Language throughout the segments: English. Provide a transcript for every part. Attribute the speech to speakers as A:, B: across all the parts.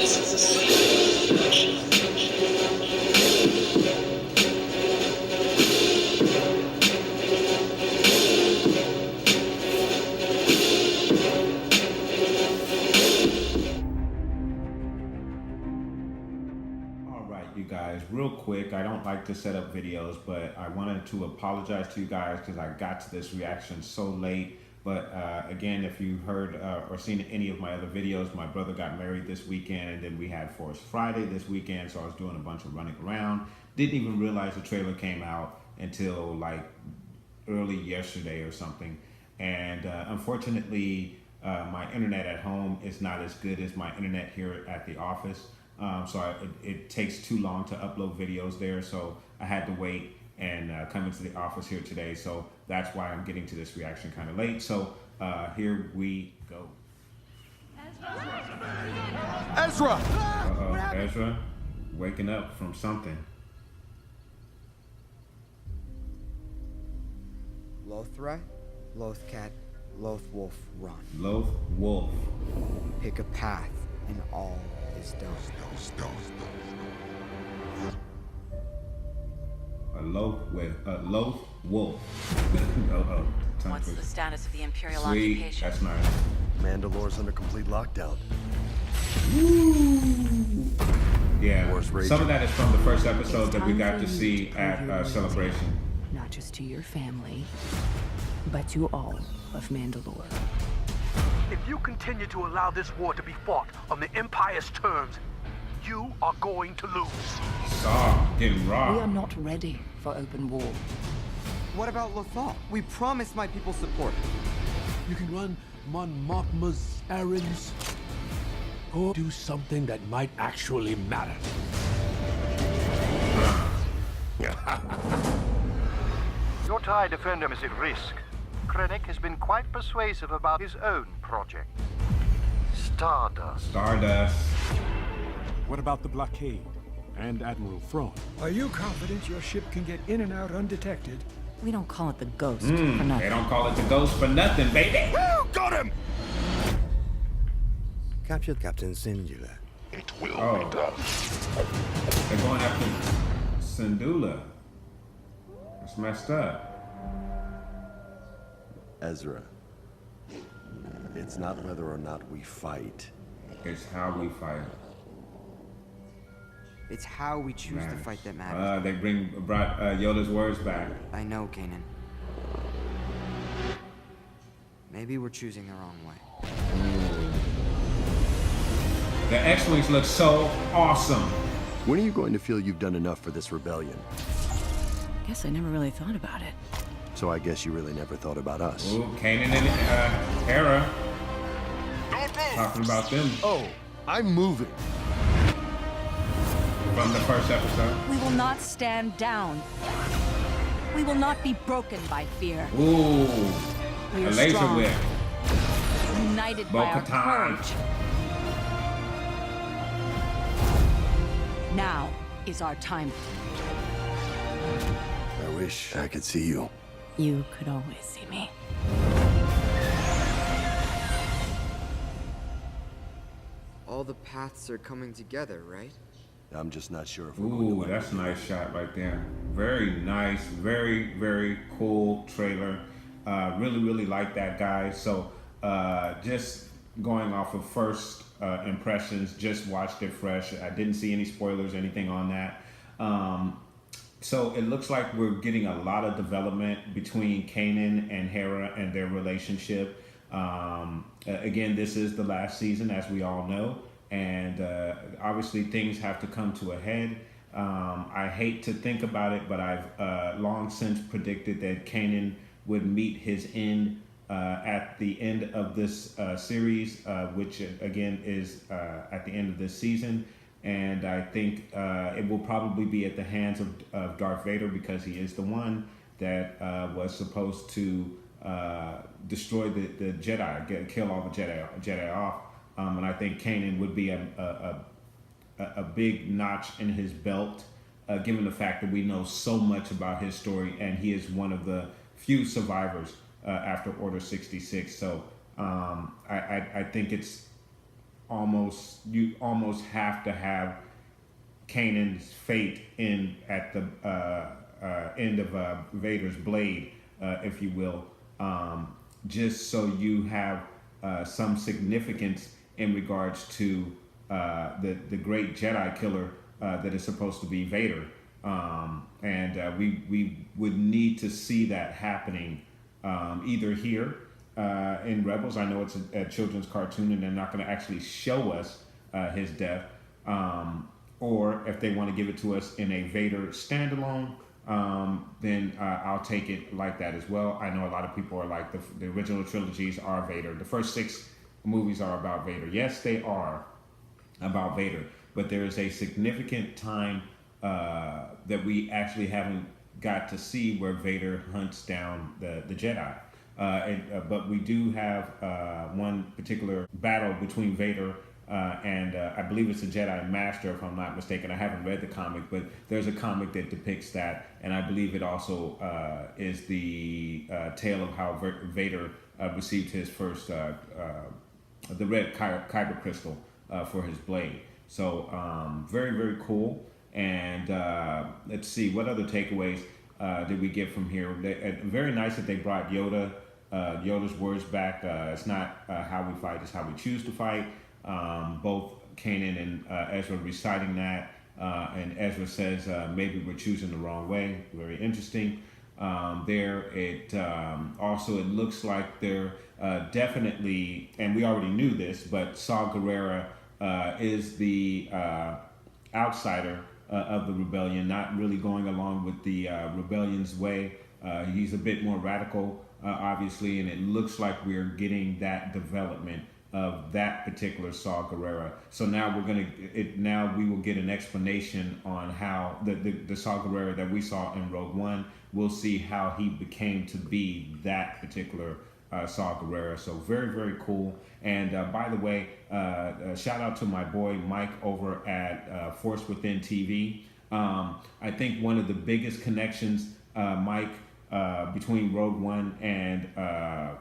A: You guys, real quick, I don't like to set up videos, but I wanted to apologize to you guys because I got to this reaction so late. But again, if you heard or seen any of my other videos, my brother got married this weekend, and then we had Force Friday this weekend, so I was doing a bunch of running around. Didn't even realize the trailer came out until like early yesterday or something. And unfortunately, my internet at home is not as good as my internet here at the office. It takes too long to upload videos there, so I had to wait and come into the office here today. So that's why I'm getting to this reaction kind of late. So here we go.
B: Ezra!
A: Uh-oh, Ezra waking up from something.
C: Lothra, Lothcat, Lothwolf, run.
A: Lothwolf.
C: Pick a path, and all is done.
A: A loath wolf.
D: What's the status of the Imperial
A: Sweet.
D: occupation?
A: That's nice.
B: Mandalore's under complete lockdown.
A: Yeah, some of that is from the first episode that we got to see at Celebration.
E: Not just to your family, but to all of Mandalore.
F: If you continue to allow this war to be fought on the Empire's terms, you are going to lose.
A: Saw getting raw.
E: We are not ready for open war.
C: What about Lothal? We promised my people support.
G: You can run Mon Mothma's errands, or do something that might actually matter.
F: Your TIE Defender is at risk. Krennic has been quite persuasive about his own project. Stardust.
A: Stardust.
G: What about the blockade and Admiral Thrawn?
H: Are you confident your ship can get in and out undetected?
E: We don't call it the Ghost for nothing.
A: They don't call it the Ghost for nothing, baby.
B: Woo! Got him!
I: Capture Captain Singular.
B: It will be done.
A: They're going after Syndulla. It's messed up.
B: Ezra, it's not whether or not we fight.
A: It's how we fight.
C: It's how we choose to fight that matters.
A: They brought Yoda's words back.
C: I know, Kanan. Maybe we're choosing the wrong way.
A: The X-Wings look so awesome.
B: When are you going to feel you've done enough for this rebellion?
E: Guess I never really thought about it.
B: So I guess you really never thought about us.
A: Ooh, Kanan and Hera. Talking about them.
B: Oh, I'm moving.
A: From the first episode.
E: We will not stand down. We will not be broken by fear.
A: Ooh,
E: We
A: a
E: are
A: laser
E: strong,
A: whip.
E: united by our
A: Bo-Katan.
E: courage. Now is our time.
B: I wish I could see you.
E: You could always see me.
C: All the paths are coming together, right?
B: I'm just not sure if we're going to
A: Ooh,
B: win.
A: that's a nice shot right there. Very nice, very, very cool trailer. Really like that, guys. So just going off of first impressions, just watched it fresh. I didn't see any spoilers, anything on that. So it looks like we're getting a lot of development between Kanan and Hera and their relationship. Again, this is the last season, as we all know. And obviously things have to come to a head. I hate to think about it, but I've long since predicted that Kanan would meet his end at the end of this series, which again is at the end of this season. And I think it will probably be at the hands of Darth Vader, because he is the one that was supposed to destroy the Jedi, kill all the Jedi off. And I think Kanan would be a big notch in his belt, given the fact that we know so much about his story, and he is one of the few survivors after Order 66. So I think it's you almost have to have Kanan's fate in at the end of Vader's blade, if you will, just so you have some significance in regards to the great Jedi killer that is supposed to be Vader, and we would need to see that happening either here in Rebels. I know it's a children's cartoon, and they're not going to actually show us his death. Or if they want to give it to us in a Vader standalone, then I'll take it like that as well. I know a lot of people are like, the original trilogies are Vader. The first 6 movies are about Vader. Yes, they are about Vader, but there is a significant time that we actually haven't got to see where Vader hunts down the Jedi. But we do have one particular battle between Vader and I believe it's a Jedi Master, if I'm not mistaken. I haven't read the comic, but there's a comic that depicts that, and I believe it also is the tale of how Vader received his first the red kyber crystal for his blade. So very, very cool. And let's see, what other takeaways did we get from here? Very nice that they brought Yoda's words back. It's not how we fight, it's how we choose to fight. Both Kanan and Ezra reciting that, and Ezra says maybe we're choosing the wrong way. Very interesting. It looks like they're definitely, and we already knew this, but Saw Gerrera is the outsider of the rebellion, not really going along with the rebellion's way. He's a bit more radical, obviously, and it looks like we're getting that development of that particular Saw Gerrera. So now we will get an explanation on how the Saw Gerrera that we saw in Rogue One. We'll see how he became to be that particular Saw Gerrera. So very, very cool. And by the way, shout out to my boy Mike over at Force Within TV. I think one of the biggest connections, Mike, between Rogue One and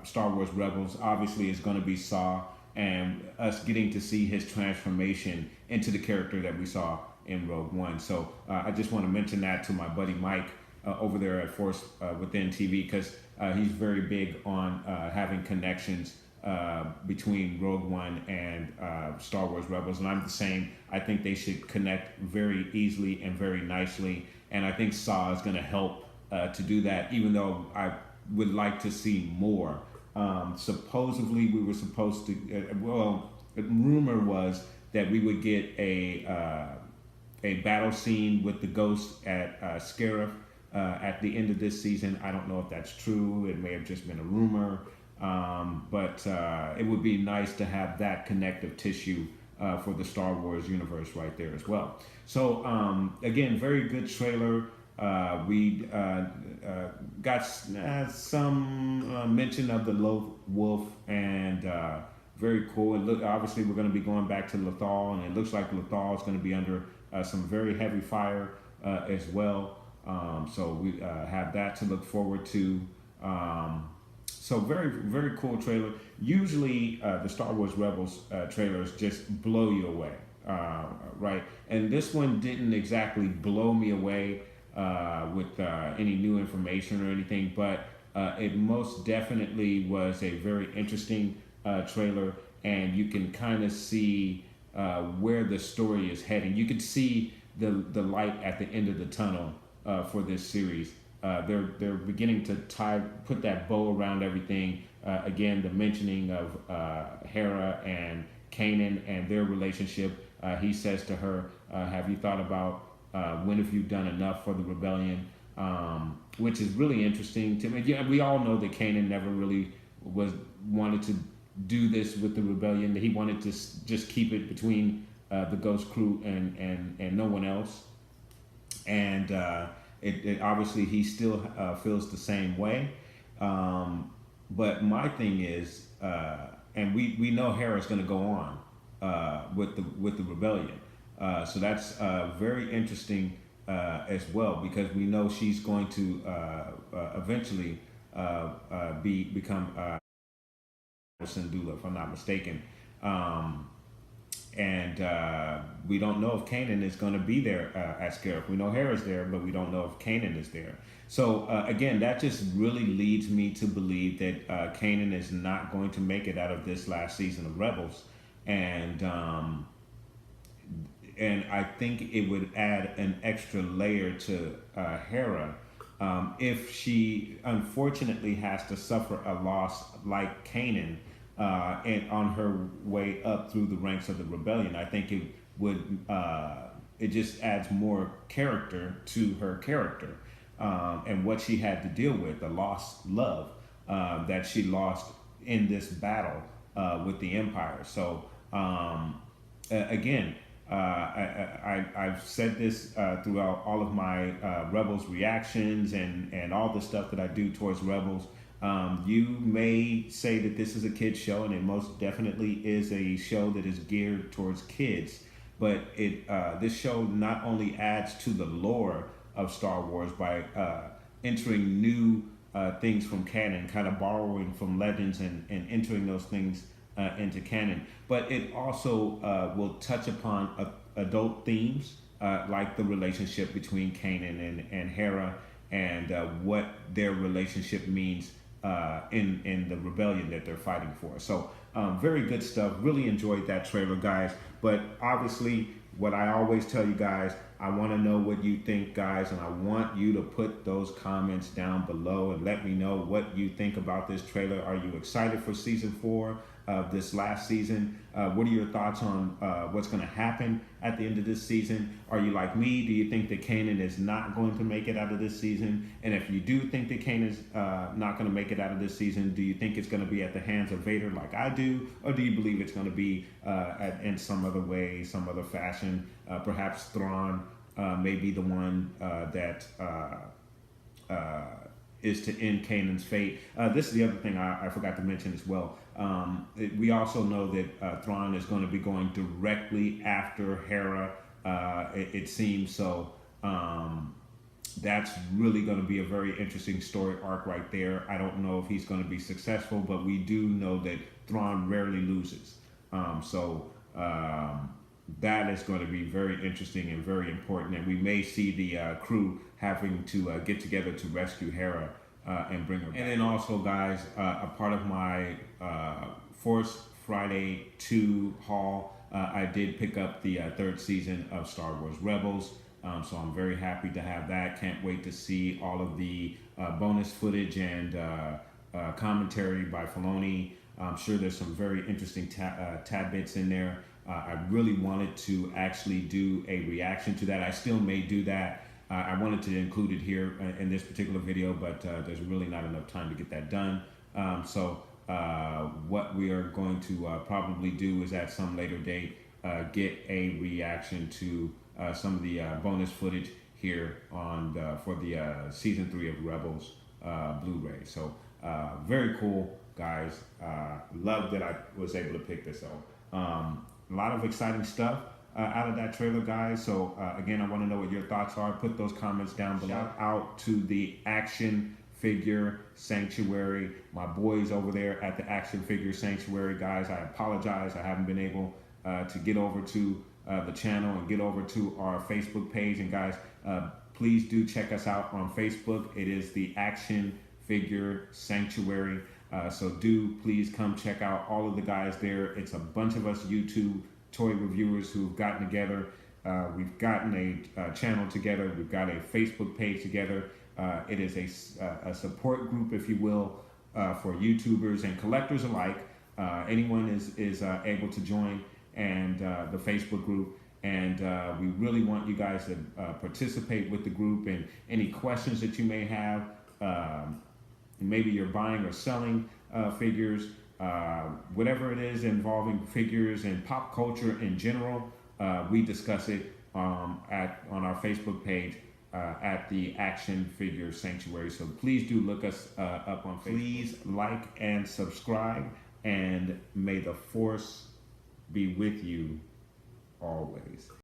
A: Star Wars Rebels obviously is going to be Saw, and us getting to see his transformation into the character that we saw in Rogue One. So I just want to mention that to my buddy Mike over there at Force Within TV, because he's very big on having connections between Rogue One and Star Wars Rebels, and I'm the same. I think they should connect very easily and very nicely, and I think Saw is going to help to do that, even though I would like to see more. Supposedly we were supposed to, the rumor was that we would get a battle scene with the Ghost at Scarif at the end of this season. I don't know if that's true. It may have just been a rumor, but it would be nice to have that connective tissue for the Star Wars universe right there as well. So again, very good trailer. We got some mention of the Loth Wolf, and very cool. And obviously we're going to be going back to Lothal, and it looks like Lothal is going to be under some very heavy fire as well. So we have that to look forward to. So very, very cool trailer. Usually the Star Wars Rebels trailers just blow you away, right? And this one didn't exactly blow me away with any new information or anything, but it most definitely was a very interesting trailer, and you can kind of see where the story is heading. You could see the light at the end of the tunnel for this series. They're beginning to put that bow around everything. Again, the mentioning of Hera and Kanan and their relationship. He says to her, have you thought about when have you done enough for the rebellion? Which is really interesting to me. Yeah, we all know that Kanan never really wanted to do this with the rebellion. That he wanted to just keep it between the Ghost crew and no one else. And it obviously he still feels the same way. But my thing is, and we know Hera's going to go on with the rebellion. So that's very interesting as well, because we know she's going to eventually become Syndulla, if I'm not mistaken. and we don't know if Kanan is going to be there as Scarif. We know Hera's there, but we don't know if Kanan is there. So again, that just really leads me to believe that Kanan is not going to make it out of this last season of Rebels, and I think it would add an extra layer to Hera if she unfortunately has to suffer a loss like Kanan and on her way up through the ranks of the rebellion. I think it would it just adds more character to her character and what she had to deal with, the lost love that she lost in this battle with the Empire. So again, I've said this throughout all of my Rebels reactions and all the stuff that I do towards Rebels. You may say that this is a kid's show, and it most definitely is a show that is geared towards kids. But this show not only adds to the lore of Star Wars by entering new things from canon, kind of borrowing from legends and entering those things into canon, but it also will touch upon adult themes like the relationship between Kanan and Hera, and what their relationship means in the rebellion that they're fighting for. So very good stuff. Really enjoyed that trailer, guys. But obviously, what I always tell you guys, I want to know what you think, guys, and I want you to put those comments down below and let me know what you think about this trailer. Are you excited for season 4 of this last season? What are your thoughts on what's going to happen at the end of this season? Are you like me? Do you think that Kanan is not going to make it out of this season? And if you do think that Kanan is not going to make it out of this season, do you think it's going to be at the hands of Vader like I do? Or do you believe it's going to be in some other way, some other fashion? Perhaps Thrawn may be the one that is to end Kanan's fate. This is the other thing I forgot to mention as well. We also know that Thrawn is going to be going directly after Hera, it seems. So that's really going to be a very interesting story arc right there. I don't know if he's going to be successful, but we do know that Thrawn rarely loses. That is going to be very interesting and very important, and we may see the crew having to get together to rescue Hera and bring her back. And then also, guys, a part of my Force Friday 2 haul, I did pick up the 3rd season of Star Wars Rebels, so I'm very happy to have that. Can't wait to see all of the bonus footage and commentary by Filoni. I'm sure there's some very interesting tidbits in there. I really wanted to actually do a reaction to that. I still may do that. I wanted to include it here in this particular video, but there's really not enough time to get that done. So what we are going to probably do is at some later date get a reaction to some of the bonus footage here on for the season 3 of Rebels Blu-ray. So very cool, guys. Love that I was able to pick this up. A lot of exciting stuff out of that trailer, guys. So again, I want to know what your thoughts are. Put those comments down below. Shout out to the Action Figure Sanctuary, my boys over there at the Action Figure Sanctuary, guys. I apologize, I haven't been able to get over to the channel and get over to our Facebook page. And guys, please do check us out on Facebook. It is the Action Figure Sanctuary. So do please come check out all of the guys there. It's a bunch of us YouTube toy reviewers who've gotten together. We've gotten a channel together. We've got a Facebook page together. It is a support group, if you will, for YouTubers and collectors alike. Anyone is able to join and the Facebook group. And we really want you guys to participate with the group, and any questions that you may have. Maybe you're buying or selling figures, whatever it is involving figures and pop culture in general, we discuss it on our Facebook page at the Action Figure Sanctuary. So please do look us up on Facebook. Please like and subscribe, and may the Force be with you always.